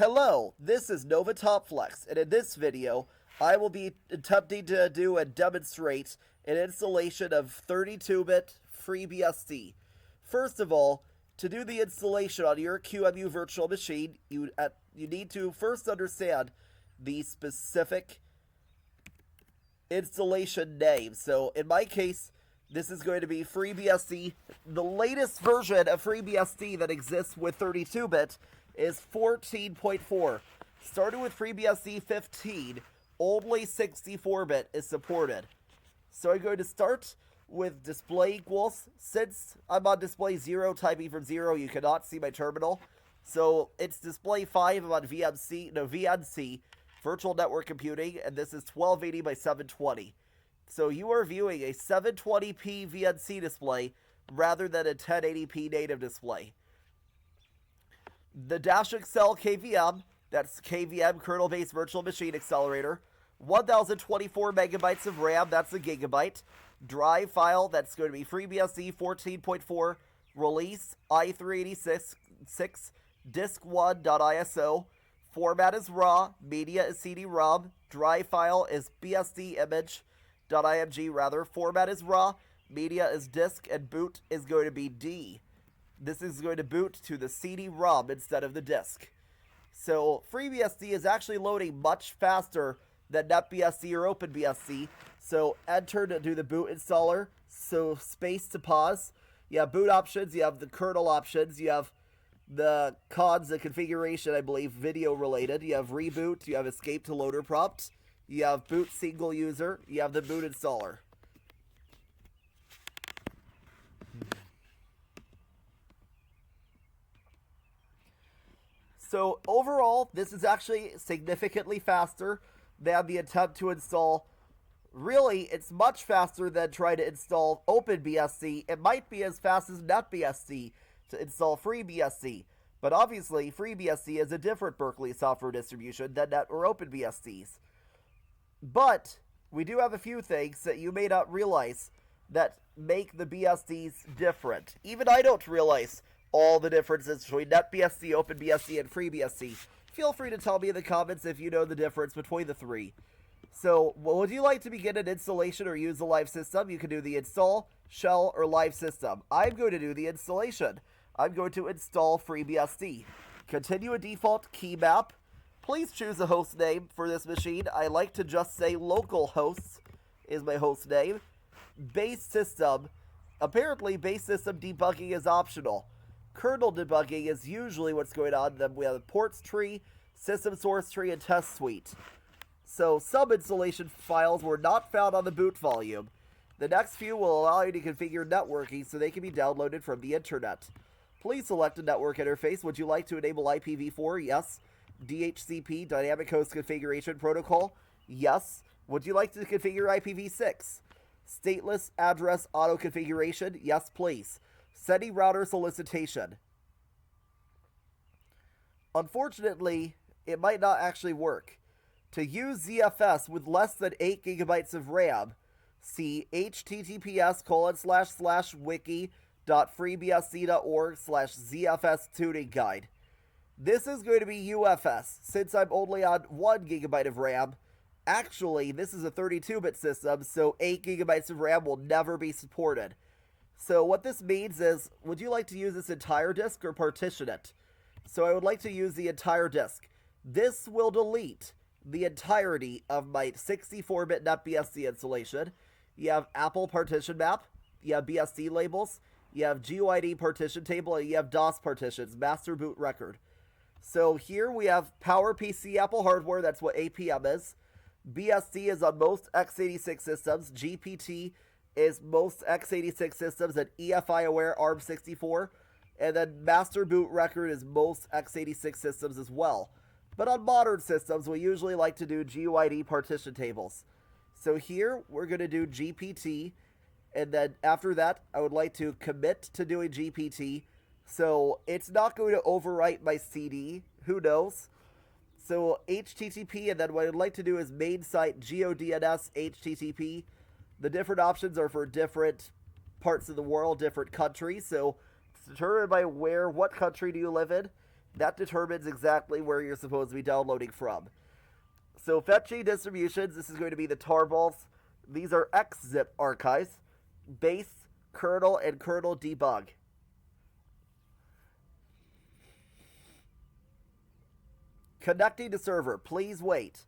Hello, this is Nova Topflex, and in this video, I will be attempting to do and demonstrate an installation of 32-bit FreeBSD. First of all, to do the installation on your QEMU virtual machine, you need to first understand the specific installation name. So in my case, this is going to be FreeBSD. The latest version of FreeBSD that exists with 32-bit is 14.4. Starting with FreeBSD 15, only 64-bit is supported. So I'm going to start with display equals. Since I'm on display 0, typing from 0, you cannot see my terminal. So it's display 5, I'm on VNC, Virtual Network Computing, and this is 1280 by 720. So you are viewing a 720p VNC display rather than a 1080p native display. The Dash Excel KVM, that's KVM kernel-based virtual machine accelerator, 1024 megabytes of RAM, that's a gigabyte, drive file, that's going to be FreeBSD 14.4, release i386, disk1.iso, format is RAW, media is CD-ROM, drive file is BSD image.img, format is RAW, media is disk, and boot is going to be D. This is going to boot to the CD-ROM instead of the disk. So FreeBSD is actually loading much faster than NetBSD or OpenBSD. So enter to do the boot installer. So space to pause. You have boot options. You have the kernel options. You have the cons, the configuration, I believe, video related. You have reboot. You have escape to loader prompt. You have boot single user. You have the boot installer. So overall, this is actually significantly faster than the attempt to install. Really, it's much faster than trying to install OpenBSD. It might be as fast as NetBSD to install FreeBSD. But obviously, FreeBSD is a different Berkeley software distribution than Net or OpenBSDs. But we do have a few things that you may not realize that make the BSDs different. Even I don't realize all the differences between NetBSD, OpenBSD, and FreeBSD. Feel free to tell me in the comments if you know the difference between the three. So, would you like to begin an installation or use a live system? You can do the install, shell, or live system. I'm going to do the installation. I'm going to install FreeBSD. Continue a default key map. Please choose a host name for this machine. I like to just say localhost is my host name. Base system. Apparently, base system debugging is optional. Kernel debugging is usually what's going on. Then we have the ports tree, system source tree, and test suite. So some installation files were not found on the boot volume. The next few will allow you to configure networking so they can be downloaded from the internet. Please select a network interface. Would you like to enable IPv4? Yes. DHCP, Dynamic Host Configuration Protocol? Yes. Would you like to configure IPv6? Stateless address auto configuration? Yes, please. SETI router solicitation. Unfortunately, it might not actually work. To use ZFS with less than 8 gigabytes of RAM, see https://wiki.freebsd.org/ZFS tuning guide. This is going to be UFS, since I'm only on 1 gigabyte of RAM. Actually, this is a 32-bit system, so 8 gigabytes of RAM will never be supported. So what this means is, would you like to use this entire disk or partition it? So I would like to use the entire disk. This will delete the entirety of my 64-bit NetBSD installation. You have Apple partition map, you have BSD labels, you have GUID partition table, and you have DOS partitions, master boot record. So here we have PowerPC Apple hardware, that's what APM is. BSD is on most x86 systems, GPT is most x86 systems, and EFI aware ARM64, and then master boot record is most x86 systems as well. But on modern systems, we usually like to do GUID partition tables. So here, we're going to do GPT, and then after that, I would like to commit to doing GPT, so it's not going to overwrite my CD, who knows? So HTTP, and then what I'd like to do is main site GODNS HTTP. The different options are for different parts of the world, different countries. So it's determined by what country do you live in. That determines exactly where you're supposed to be downloading from. So fetching distributions, this is going to be the tarballs. These are xzip archives, base, kernel, and kernel debug. Connecting to server, please wait.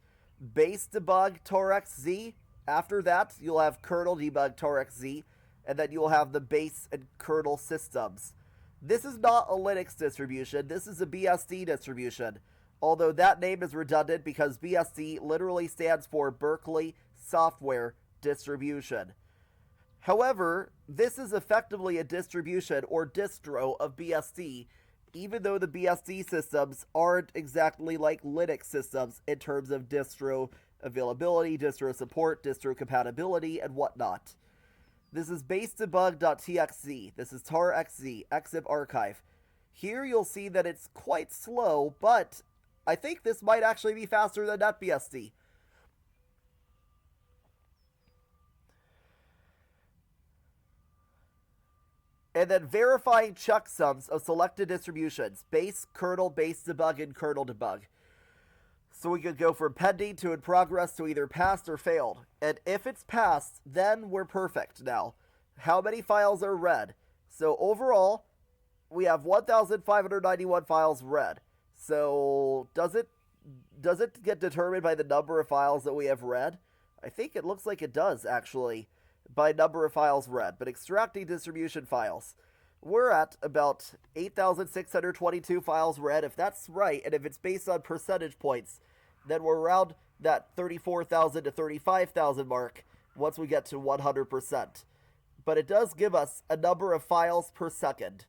Base debug tarxz. After that, you'll have kernel debug tarxz, and then you'll have the base and kernel systems. This is not a Linux distribution, this is a BSD distribution. Although that name is redundant because BSD literally stands for Berkeley Software Distribution. However, this is effectively a distribution or distro of BSD, even though the BSD systems aren't exactly like Linux systems in terms of distro availability, distro support, distro compatibility, and whatnot. This is basedebug.txt. This is tarxz, xzip archive. Here you'll see that it's quite slow, but I think this might actually be faster than NetBSD. And then verifying checksums of selected distributions. Base, kernel, base debug, and kernel debug. So we could go from pending to in progress to either passed or failed. And if it's passed, then we're perfect now. How many files are read? So overall, we have 1,591 files read. So does it get determined by the number of files that we have read? I think it looks like it does, actually, by number of files read. But extracting distribution files, we're at about 8,622 files read, if that's right, and if it's based on percentage points, then we're around that 34,000 to 35,000 mark once we get to 100%. But it does give us a number of files per second,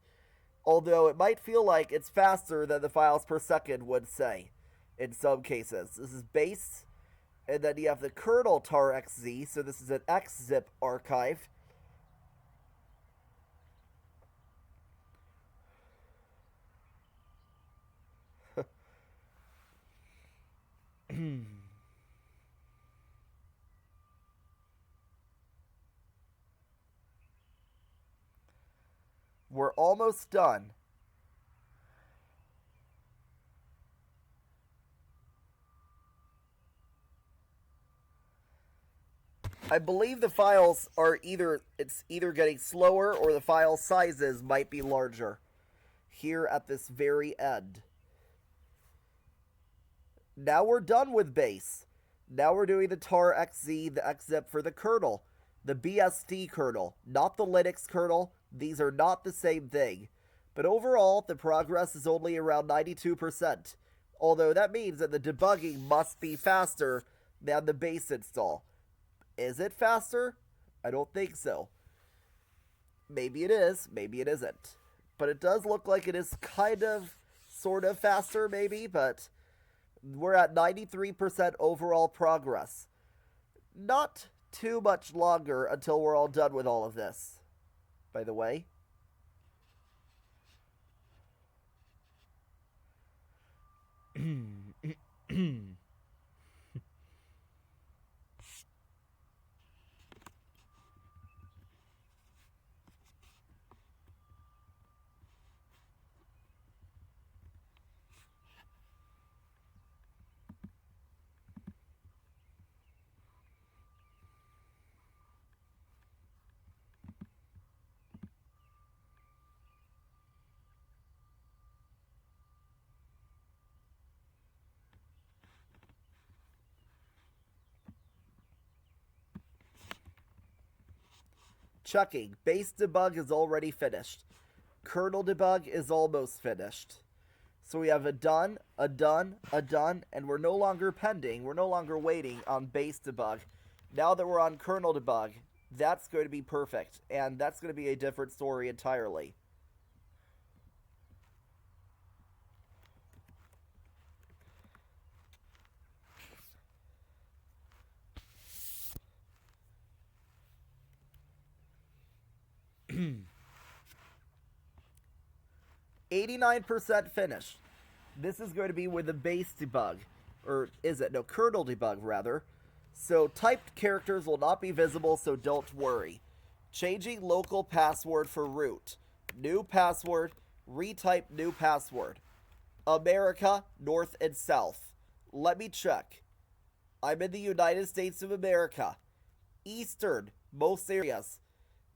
although it might feel like it's faster than the files per second would say in some cases. This is base, and then you have the kernel tarxz, so this is an xzip archive. We're almost done. I believe the files are either getting slower or the file sizes might be larger here at this very end. Now we're done with base. Now we're doing the tarxz, the xzip for the kernel, the BSD kernel, not the Linux kernel. These are not the same thing. But overall, the progress is only around 92%. Although that means that the debugging must be faster than the base install. Is it faster? I don't think so. Maybe it is, maybe it isn't. But it does look like it is kind of, sort of faster maybe, but we're at 93% overall progress. Not too much longer until we're all done with all of this, by the way. Checking. Base debug is already finished. Kernel debug is almost finished. So we have a done, a done, a done, and we're no longer pending. We're no longer waiting on base debug. Now that we're on kernel debug, that's going to be perfect. And that's going to be a different story entirely. %, finished. This is going to be with the base debug. Or is it? No, kernel debug, rather. So typed characters will not be visible, so don't worry. Changing local password for root. New password, retype new password. America, North and South. Let me check. I'm in the United States of America. Eastern, most areas.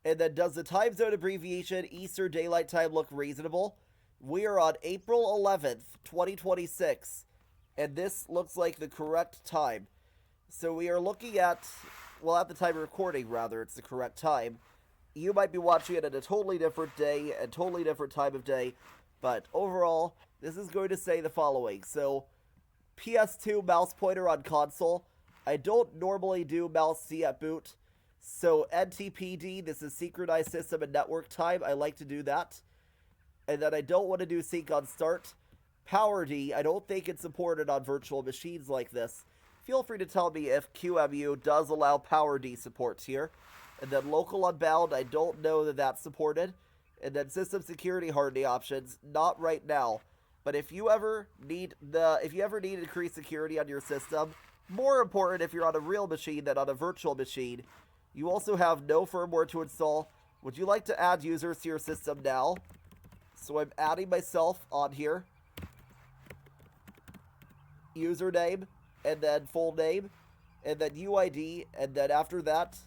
And then does the time zone abbreviation Eastern Daylight Time look reasonable? We are on April 11th, 2026. And this looks like the correct time. So we are looking at, well, at the time of recording, rather, it's the correct time. You might be watching it at a totally different day, a totally different time of day. But overall, this is going to say the following. So, PS2 mouse pointer on console. I don't normally do mouse C at boot. So, NTPD, this is synchronized system and network time. I like to do that. And then I don't want to do sync on start. Power D, I don't think it's supported on virtual machines like this. Feel free to tell me if QEMU does allow Power D support here. And then local unbound, I don't know that that's supported. And then system security hardening options, not right now. But if you ever need increased security on your system, more important if you're on a real machine than on a virtual machine, you also have no firmware to install. Would you like to add users to your system now? So I'm adding myself on here. Username, and then full name, and then UID, and then after that,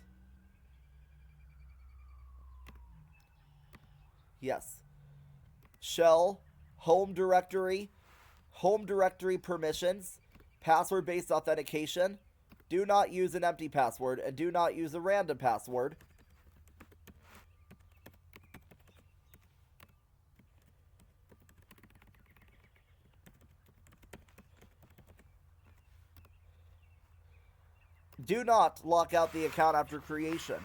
yes, shell, home directory permissions, password-based authentication. Do not use an empty password, and do not use a random password. Do not lock out the account after creation.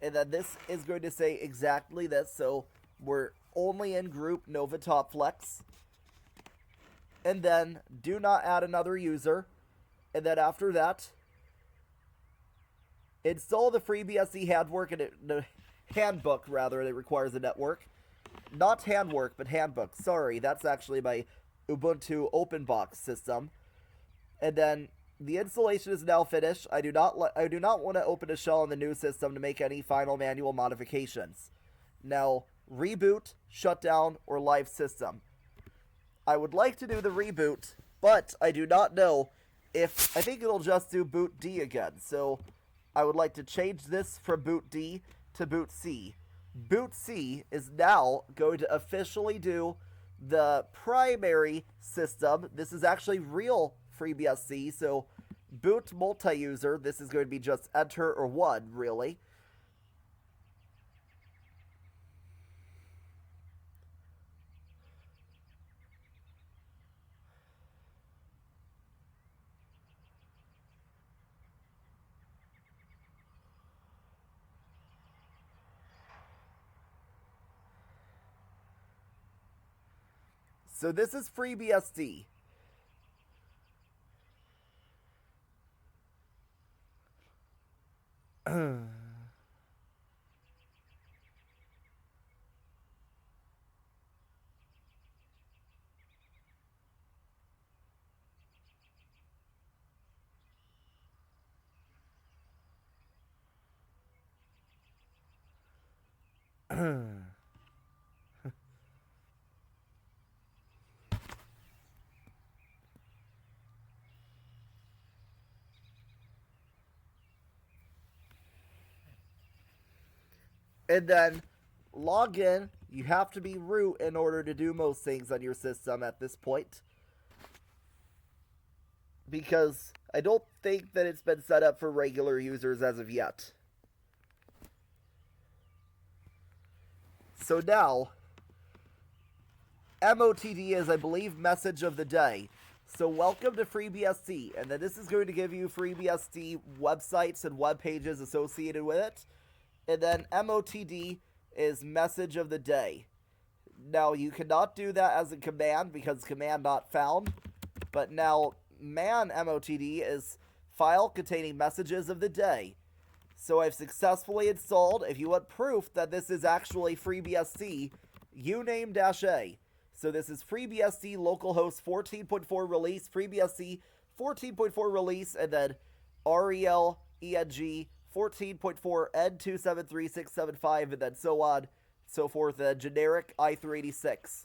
And then this is going to say exactly this. So we're only in group Nova Top Flex. And then do not add another user. And then after that, install the FreeBSD handbook, rather, that requires a network. Not handwork, but handbook. Sorry, that's actually my Ubuntu OpenBox system. And then the installation is now finished. I do not want to open a shell on the new system to make any final manual modifications. Now, reboot, shutdown, or live system. I would like to do the reboot, but I do not know if... I think it'll just do boot D again. So, I would like to change this from boot D to boot C. Boot C is now going to officially do the primary system. This is actually real FreeBSD, so boot multi-user, this is going to be just enter or 1, really. So this is FreeBSD. And then log in. You have to be root in order to do most things on your system at this point. Because I don't think that it's been set up for regular users as of yet. So now, MOTD is, I believe, message of the day. So welcome to FreeBSD. And then this is going to give you FreeBSD websites and web pages associated with it. And then MOTD is message of the day. Now, you cannot do that as a command because command not found. But now, man MOTD is file containing messages of the day. So I've successfully installed, if you want proof that this is actually FreeBSD, uname-a. So this is FreeBSD localhost 14.4 release, FreeBSD 14.4 release, and then RELENG 14.4 N273675, and then so on, so forth, generic i386.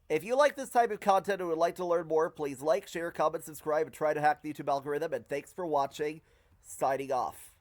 If you like this type of content and would like to learn more, please like, share, comment, subscribe, and try to hack the YouTube algorithm. And thanks for watching. Signing off.